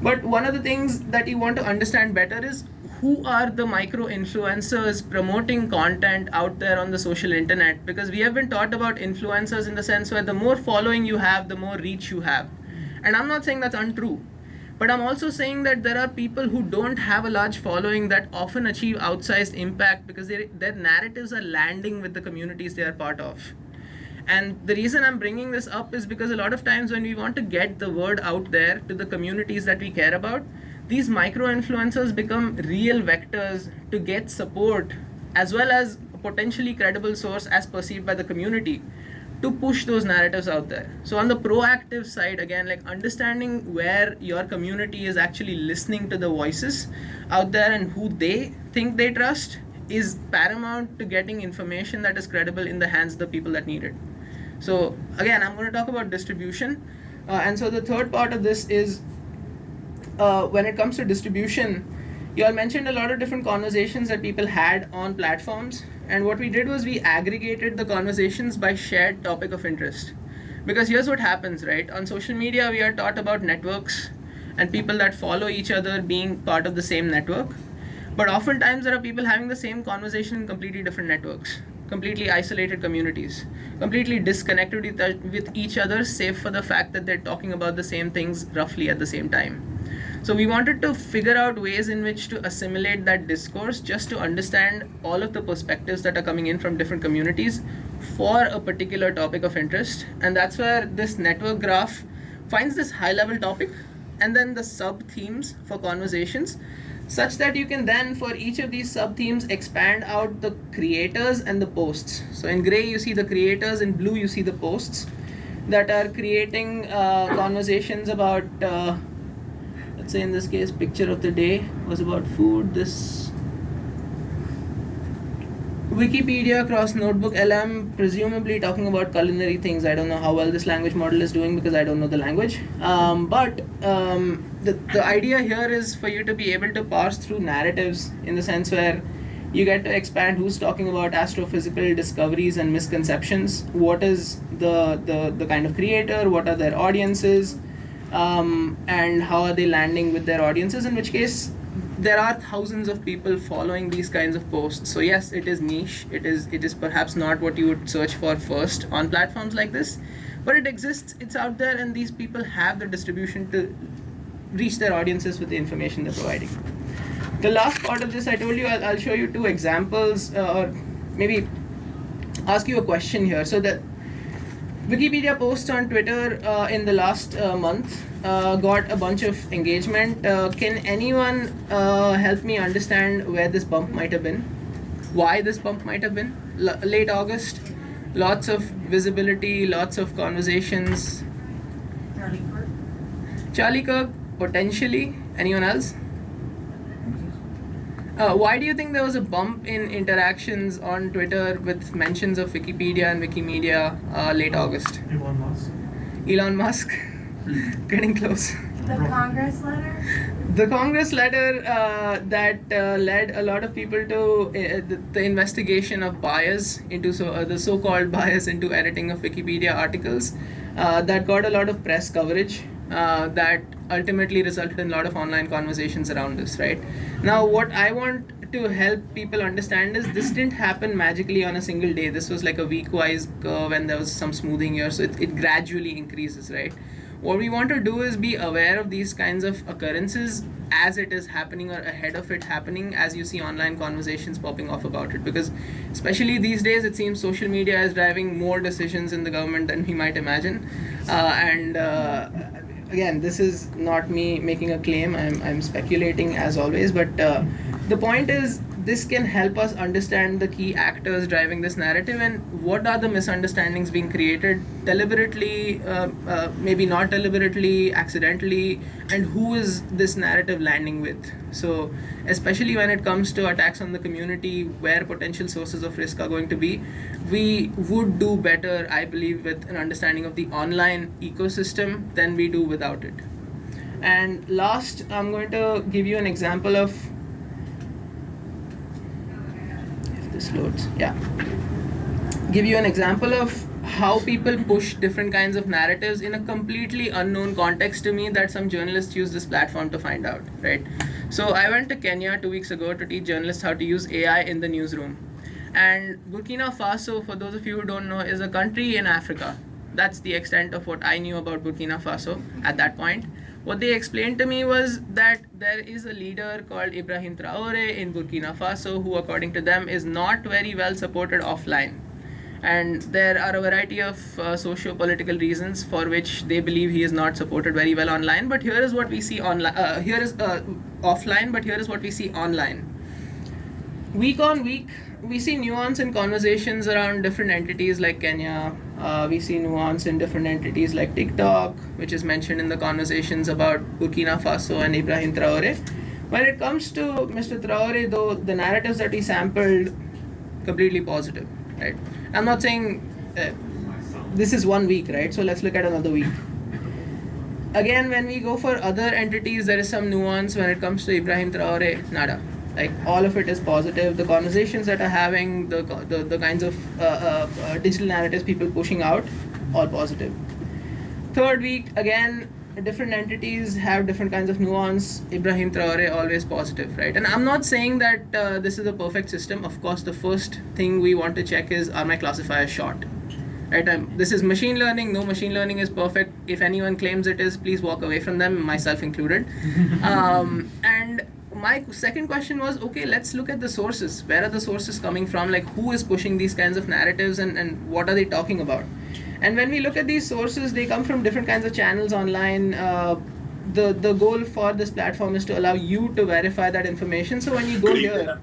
But one of the things that you want to understand better is who are the micro influencers promoting content out there on the social internet, because we have been taught about influencers in the sense where the more following you have, the more reach you have. And I'm not saying that's untrue, but I'm also saying that there are people who don't have a large following that often achieve outsized impact because their narratives are landing with the communities they are part of. And the reason I'm bringing this up is because a lot of times when we want to get the word out there to the communities that we care about, these micro-influencers become real vectors to get support as well as a potentially credible source as perceived by the community to push those narratives out there. So on the proactive side, again, like understanding where your community is actually listening to the voices out there and who they think they trust is paramount to getting information that is credible in the hands of the people that need it. So again, I'm going to talk about distribution. And so the third part of this is when it comes to distribution, you all mentioned a lot of different conversations that people had on platforms. And what we did was we aggregated the conversations by shared topic of interest. Because here's what happens, right? On social media, we are taught about networks and people that follow each other being part of the same network. But oftentimes there are people having the same conversation in completely different networks, completely isolated communities, completely disconnected with each other, save for the fact that they're talking about the same things roughly at the same time. So we wanted to figure out ways in which to assimilate that discourse just to understand all of the perspectives that are coming in from different communities for a particular topic of interest. And that's where this network graph finds this high-level topic and then the sub-themes for conversations, such that you can then, for each of these sub-themes, expand out the creators and the posts. So in gray, you see the creators, in blue, you see the posts that are creating conversations about let's say in this case, picture of the day was about food. This Wikipedia cross Notebook LM, presumably talking about culinary things. I don't know how well this language model is doing because I don't know the language. But the idea here is for you to be able to parse through narratives in the sense where you get to expand who's talking about astrophysical discoveries and misconceptions, what is the kind of creator, what are their audiences, and how are they landing with their audiences, in which case there are thousands of people following these kinds of posts. So yes, it is niche, it is perhaps not what you would search for first on platforms like this, but it exists, it's out there, and these people have the distribution to reach their audiences with the information they're providing. The last part of this, I told you I'll show you two examples, or maybe ask you a question here. So that Wikipedia posts on Twitter in the last month got a bunch of engagement. Can anyone help me understand where this bump might have been? Why this bump might have been? Late August, lots of visibility, lots of conversations. Charlie Kirk, potentially. Anyone else? Why do you think there was a bump in interactions on Twitter with mentions of Wikipedia and Wikimedia late August? Elon Musk. Elon Musk? Getting close. The Congress letter? The Congress letter that led a lot of people to the investigation of bias into the so-called bias into editing of Wikipedia articles that got a lot of press coverage that ultimately resulted in a lot of online conversations around this, right? Now, what I want to help people understand is this didn't happen magically on a single day. This was like a week-wise curve and there was some smoothing here, so it gradually increases, right? What we want to do is be aware of these kinds of occurrences as it is happening or ahead of it happening, as you see online conversations popping off about it. Because especially these days, it seems social media is driving more decisions in the government than we might imagine. Again, this is not me making a claim, I'm speculating as always, but the point is, this can help us understand the key actors driving this narrative and what are the misunderstandings being created deliberately, maybe not deliberately, accidentally, and who is this narrative landing with. So especially when it comes to attacks on the community where potential sources of risk are going to be, we would do better, I believe, with an understanding of the online ecosystem than we do without it. And last, I'm going to give you an example of, this loads, yeah. Give you an example of how people push different kinds of narratives in a completely unknown context to me that some journalists use this platform to find out, right? So I went to Kenya 2 weeks ago to teach journalists how to use AI in the newsroom. And Burkina Faso, for those of you who don't know, is a country in Africa. That's the extent of what I knew about Burkina Faso at that point. What they explained to me was that there is a leader called Ibrahim Traore in Burkina Faso who, according to them, is not very well supported offline. And there are a variety of socio-political reasons for which they believe he is not supported very well online. But here is what we see online. Offline, but here is what we see online. Week on week, we see nuance in conversations around different entities like Kenya. We see nuance in different entities like TikTok, which is mentioned in the conversations about Burkina Faso and Ibrahim Traore. When it comes to Mr. Traore, though, the narratives that he sampled, completely positive, right? I'm not saying this is 1 week, right? So let's look at another week. Again, when we go for other entities, there is some nuance. When it comes to Ibrahim Traore, nada. Like, all of it is positive. The conversations that are having, the kinds of digital narratives people pushing out, all positive. Third week, again, different entities have different kinds of nuance. Ibrahim Traore, always positive, right? And I'm not saying that this is a perfect system. Of course, the first thing we want to check is, are my classifiers short? Right? This is machine learning. No machine learning is perfect. If anyone claims it is, please walk away from them, myself included. And my second question was, okay, let's look at the sources. Where are the sources coming from? Like, who is pushing these kinds of narratives and what are they talking about? And when we look at these sources, they come from different kinds of channels online. The goal for this platform is to allow you to verify that information. So when you go here,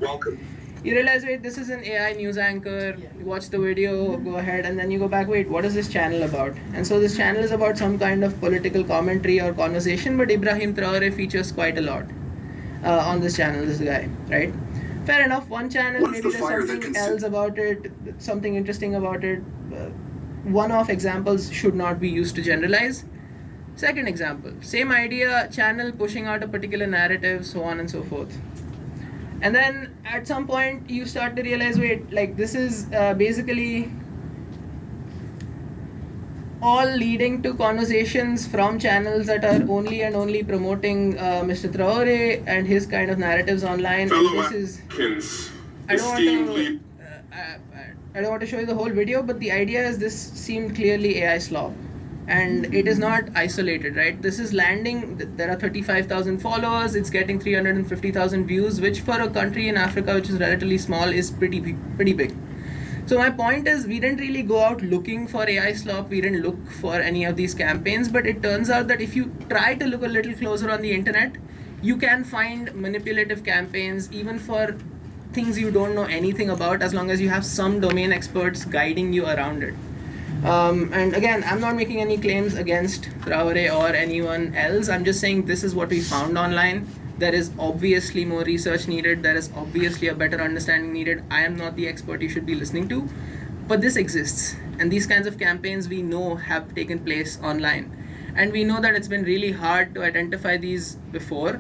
you realize, wait, this is an AI news anchor, you watch the video, go ahead, and then you go back, wait, what is this channel about? And so this channel is about some kind of political commentary or conversation, but Ibrahim Traore features quite a lot on this channel, this guy, right? Fair enough, one channel, maybe there's something else about it, something interesting about it. One-off examples should not be used to generalize. Second example, same idea, channel pushing out a particular narrative, so on and so forth. And then at some point you start to realize, wait, like, this is basically all leading to conversations from channels that are only and only promoting Mr. Traore and his kind of narratives online. And this is, I don't want to show you the whole video, but the idea is this seemed clearly AI slop. And it is not isolated, right? This is landing, there are 35,000 followers, it's getting 350,000 views, which for a country in Africa, which is relatively small, is pretty big. So my point is, we didn't really go out looking for AI slop, we didn't look for any of these campaigns, but it turns out that if you try to look a little closer on the internet, you can find manipulative campaigns, even for things you don't know anything about, as long as you have some domain experts guiding you around it. And again, I'm not making any claims against Traore or anyone else. I'm just saying this is what we found online. There is obviously more research needed. There is obviously a better understanding needed. I am not the expert you should be listening to, but this exists. And these kinds of campaigns we know have taken place online. And we know that it's been really hard to identify these before.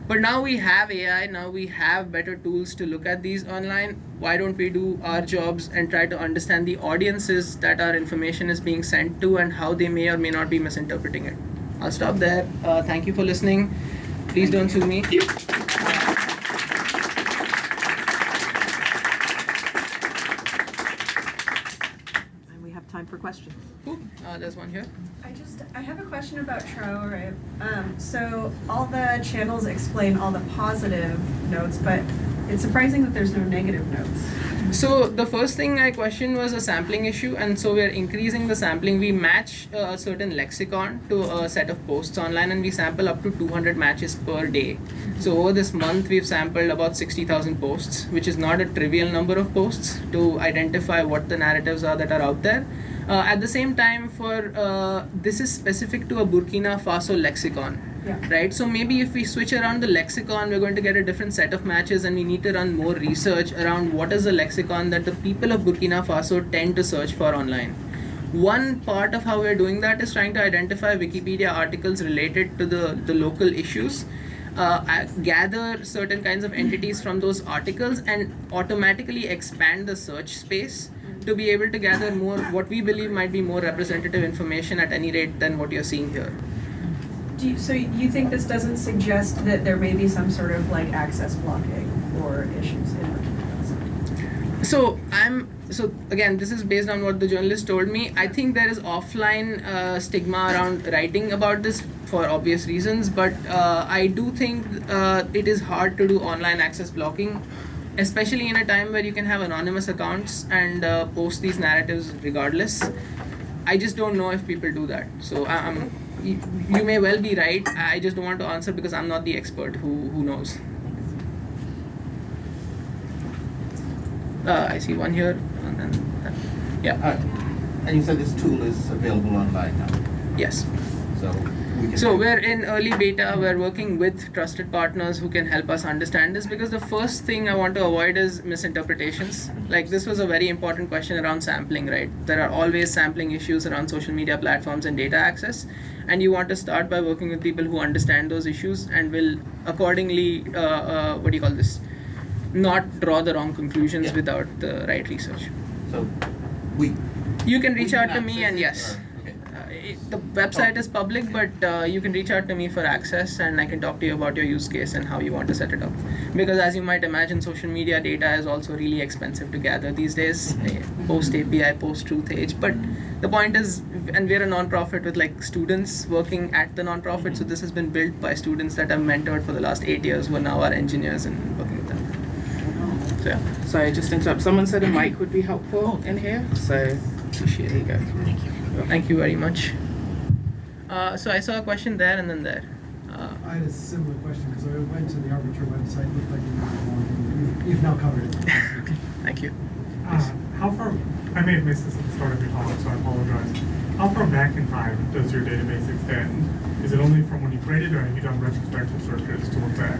But now we have AI, now we have better tools to look at these online. Why don't we do our jobs and try to understand the audiences that our information is being sent to and how they may or may not be misinterpreting it. I'll stop there. Thank you for listening. Please don't sue me. And we have time for questions. Cool. There's one here. I have a question about Trello, right? So all the channels explain all the positive notes, but it's surprising that there's no negative notes. So the first thing I questioned was a sampling issue, and so we're increasing the sampling. We match a certain lexicon to a set of posts online, and we sample up to 200 matches per day. So over this month, we've sampled about 60,000 posts, which is not a trivial number of posts to identify what the narratives are that are out there. At the same time, this is specific to a Burkina Faso lexicon. Yeah. Right, so maybe if we switch around the lexicon, we're going to get a different set of matches, and we need to run more research around what is the lexicon that the people of Burkina Faso tend to search for online. One part of how we're doing that is trying to identify Wikipedia articles related to the local issues, gather certain kinds of entities from those articles, and automatically expand the search space to be able to gather more, what we believe might be more representative information at any rate than what you're seeing here. So you think this doesn't suggest that there may be some sort of like access blocking or issues in Burkina Faso? So again, this is based on what the journalist told me. I think there is offline stigma around writing about this for obvious reasons, but I do think it is hard to do online access blocking, especially in a time where you can have anonymous accounts and post these narratives regardless. I just don't know if people do that. So you may well be right. I just don't want to answer because I'm not the expert who knows. I see one here, and then yeah. And you said this tool is available online now. Yes. So we're in early beta. We're working with trusted partners who can help us understand this, because the first thing I want to avoid is misinterpretations. Like, this was a very important question around sampling, right? There are always sampling issues around social media platforms and data access, and you want to start by working with people who understand those issues and will accordingly not draw the wrong conclusions without the right research. So you can reach out to me, and yes. The website is public, but you can reach out to me for access, and I can talk to you about your use case and how you want to set it up. Because as you might imagine, social media data is also really expensive to gather these days. Post API, post truth age. But the point is, and we're a non-profit with like students working at the non-profit, so this has been built by students that I've mentored for the last 8 years, who are now our engineers and working with them. So yeah. Sorry, just to interrupt. Someone said a mic would be helpful in here, so Appreciate it. there you go. Thank you. Thank you very much. So I saw a question there and then there. I had a similar question because I went to the Arbiter website. Looked like you've now covered it. Thank you. How far? I may have missed this at the start of your talk, so I apologize. How far back in time does your database extend? Is it only from when you created, or have you done retrospective searches to look back?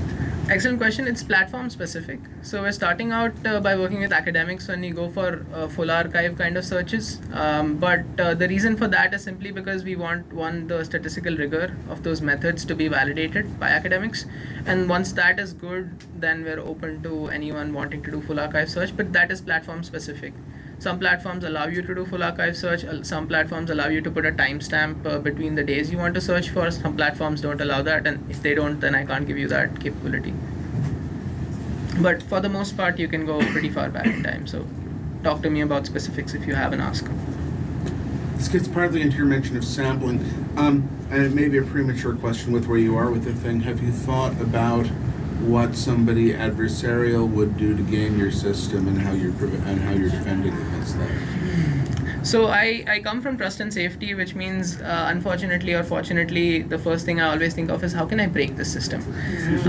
Excellent question. It's platform specific. So we're starting out by working with academics when you go for full archive kind of searches. But the reason for that is simply because we want, the statistical rigor of those methods to be validated by academics. And once that is good, then we're open to anyone wanting to do full archive search, but that is platform specific. Some platforms allow you to do full archive search. Some platforms allow you to put a timestamp between the days you want to search for. Some platforms don't allow that, and if they don't, then I can't give you that capability. But for the most part, you can go pretty far back in time. So talk to me about specifics if you have an ask. This gets partly into your mention of sampling, and it may be a premature question with where you are with the thing. Have you thought about what somebody adversarial would do to game your system and how you're defending against that? So I come from trust and safety, which means unfortunately or fortunately, the first thing I always think of is how can I break this system?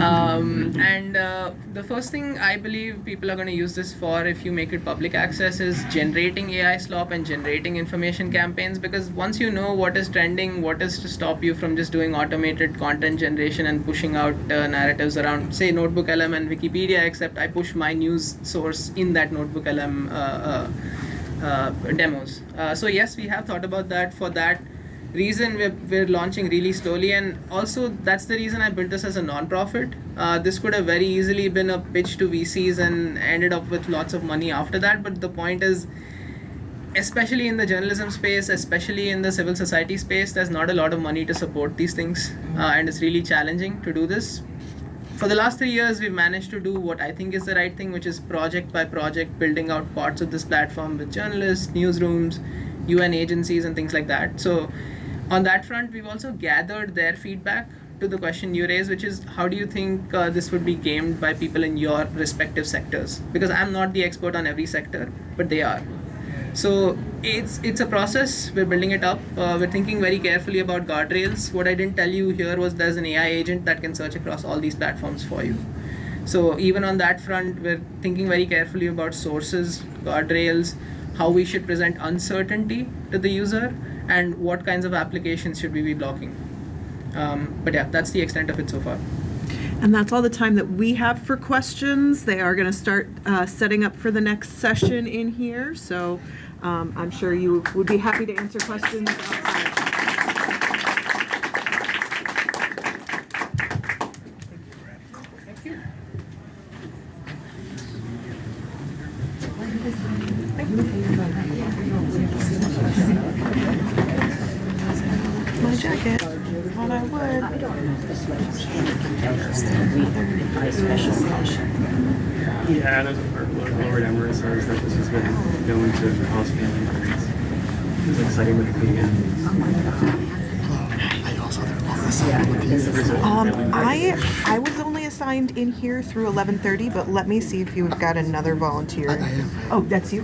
And the first thing I believe people are going to use this for, if you make it public access, is generating AI slop and generating information campaigns, because once you know what is trending, what is to stop you from just doing automated content generation and pushing out narratives around, say, Notebook LM and Wikipedia, except I push my news source in that Notebook LM demos. So yes, we have thought about that. For that reason, we're launching really slowly, and also that's the reason I built this as a non-profit. This could have very easily been a pitch to VCs and ended up with lots of money after that, but the point is, especially in the journalism space, especially in the civil society space, there's not a lot of money to support these things, and it's really challenging to do this. For the last 3 years, we've managed to do what I think is the right thing, which is project by project building out parts of this platform with journalists, newsrooms, UN agencies and things like that. So on that front, we've also gathered their feedback to the question you raised, which is how do you think this would be gamed by people in your respective sectors? Because I'm not the expert on every sector, but they are. So it's a process. We're building it up. We're thinking very carefully about guardrails. What I didn't tell you here was there's an AI agent that can search across all these platforms for you. So even on that front, we're thinking very carefully about sources, guardrails, how we should present uncertainty to the user, and what kinds of applications should we be blocking. But yeah, that's the extent of it so far. And that's all the time that we have for questions. They are going to start setting up for the next session in here. So I'm sure you would be happy to answer questions outside. My jacket. Thought I would. I don't know if this was Yeah, there's a part lower down where it says that this has been going to hospital inquiries. It's exciting Wikipedia. I was only assigned in here through 11:30, but let me see if you've got another volunteer. Oh, that's you.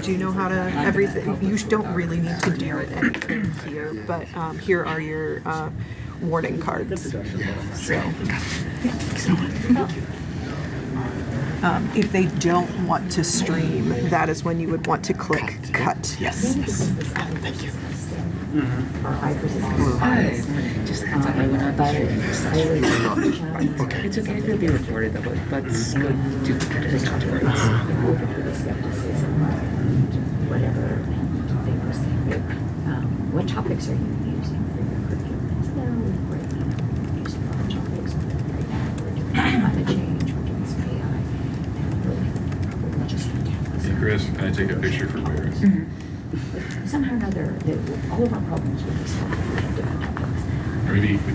Do you know how to everything? You don't really need to do anything here, but here are your warning cards. So, if they don't want to stream, that is when you would want to click cut. Yes. Thank you. Just a heads up, I went on to okay. It's okay if you'll be recorded though, but let's go do the tutorials. Whatever they were saying. What topics are you using for your curriculum? No, we're using a lot of topics. Right now we're doing climate change, we're doing some AI, and we're just Hey Chris, can I take a picture for Paris? somehow or another, all of our problems with this stuff are different topics.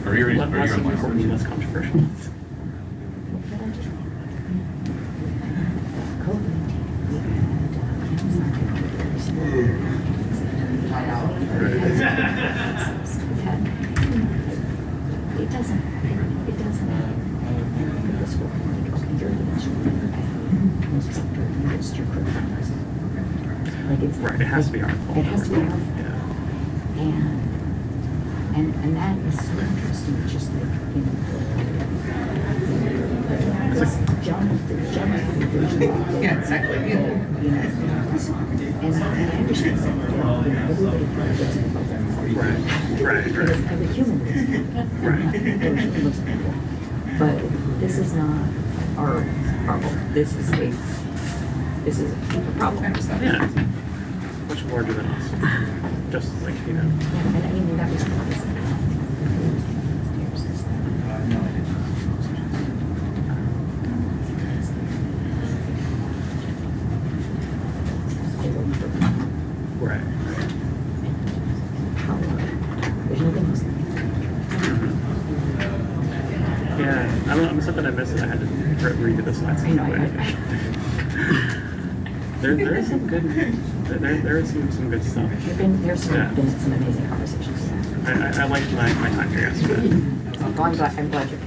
Are you online? Less controversial. It doesn't this work like it's right, it has to be harmful. It has to be harmful. Yeah. And that is so interesting. It's just like, you know, Yeah, exactly. You know, and I understand that, everybody gets involved in it. Right. Because every human looks at people. But this is not our problem. This is a problem. Yeah. Much larger than us. Just like, you know. Yeah, and I mean, that was Right. There's nothing else. Yeah, I don't know, something I missed and I had to read the slides. There is some good, there is some good stuff. There's been some amazing conversations. I liked my time here yesterday. Oh, I'm glad you're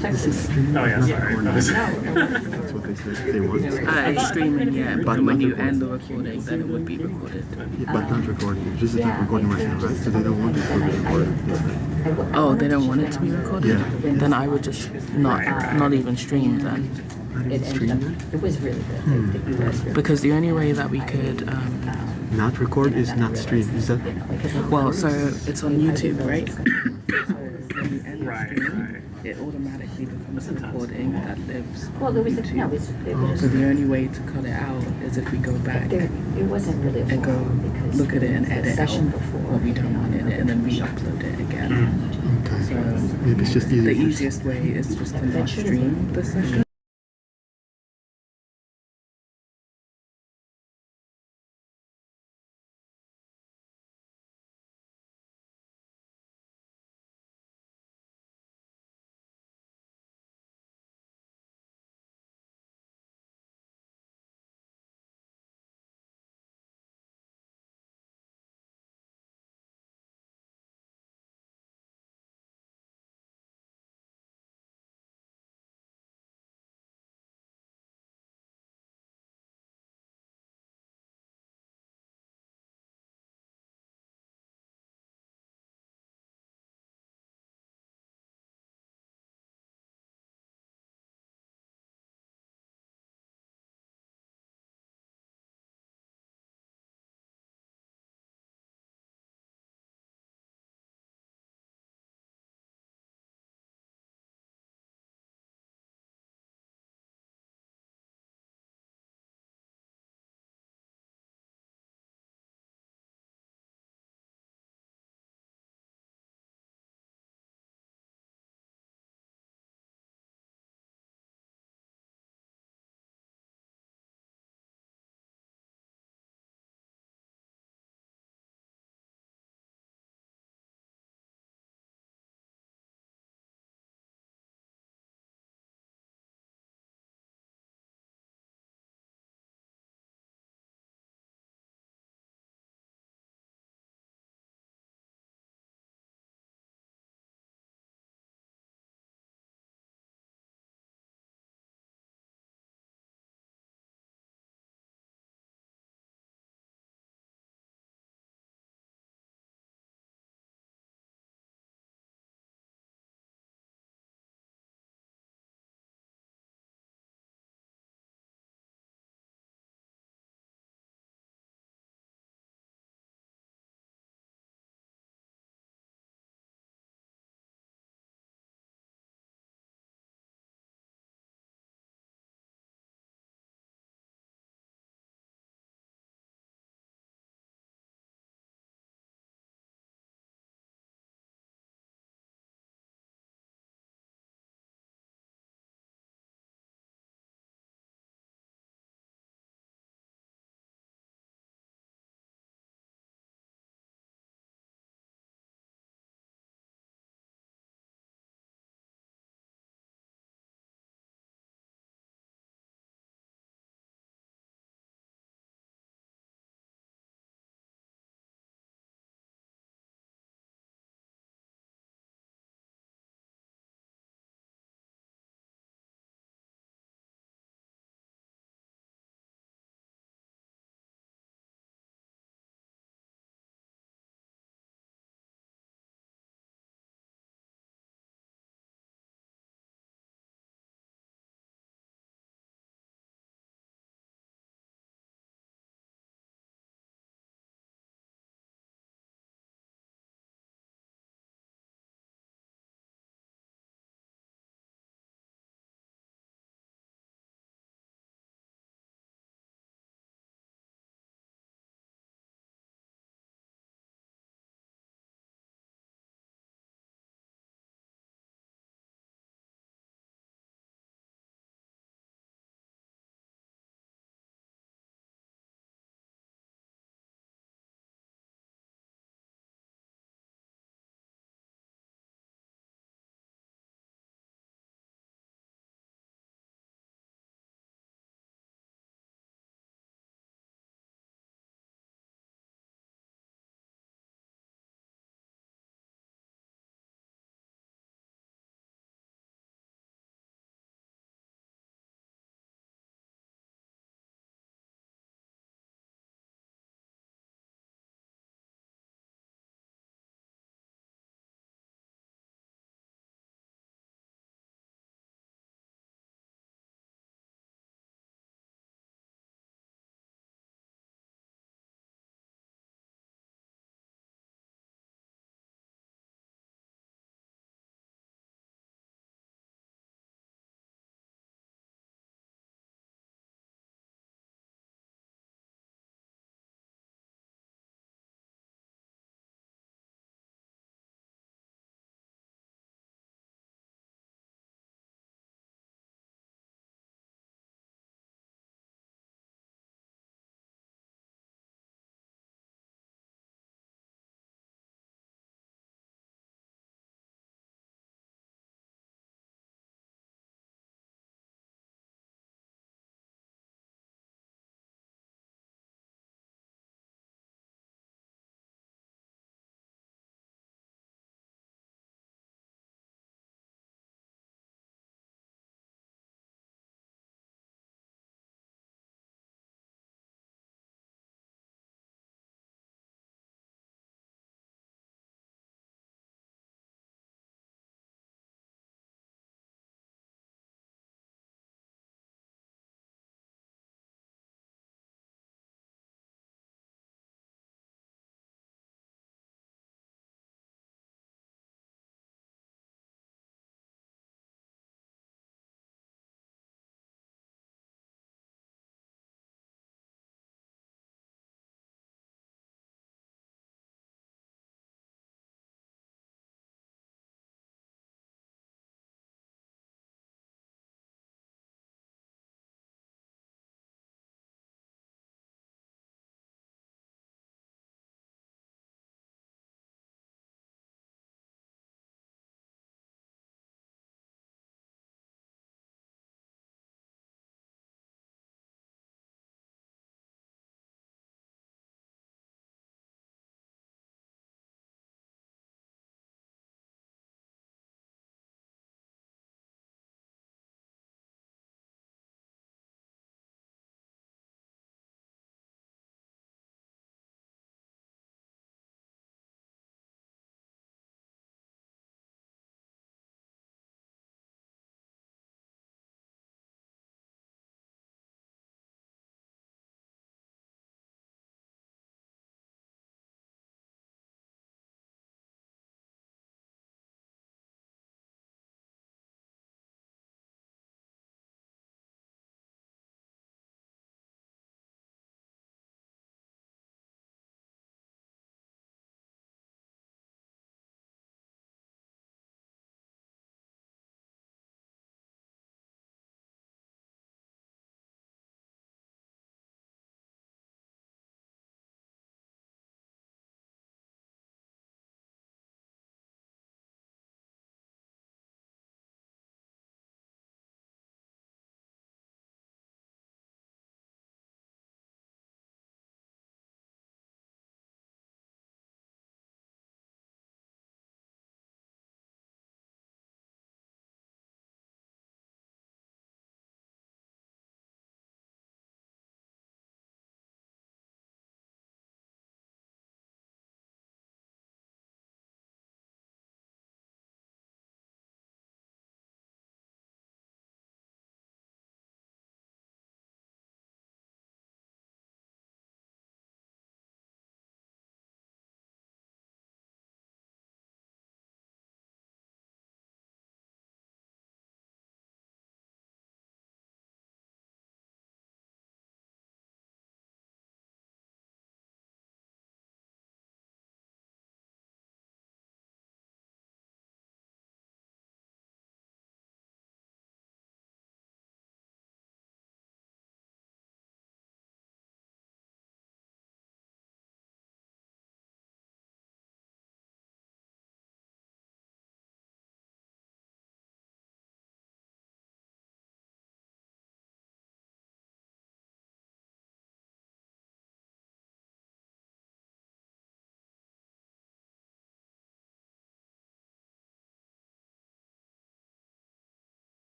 Texas. Oh yeah, sorry. That's what they said they want. Streaming, yeah, but when you end the recording, then it would be recorded. Yeah, but not recording. Just not recording right now, right? So they don't want this to be recorded. Oh, they don't want it to be recorded? Yeah. Then I would just not even stream then. It was really good. Because the only way that we could not record is not stream. Is that? Well, so it's on YouTube, right? Right. It automatically becomes a recording that lives. Well, there was So the only way to cut it out is if we go back it wasn't really and go look at it and edit out what we don't want in it and then re-upload it again. Okay. So Maybe it's just easier. the easiest way is just to not stream the session.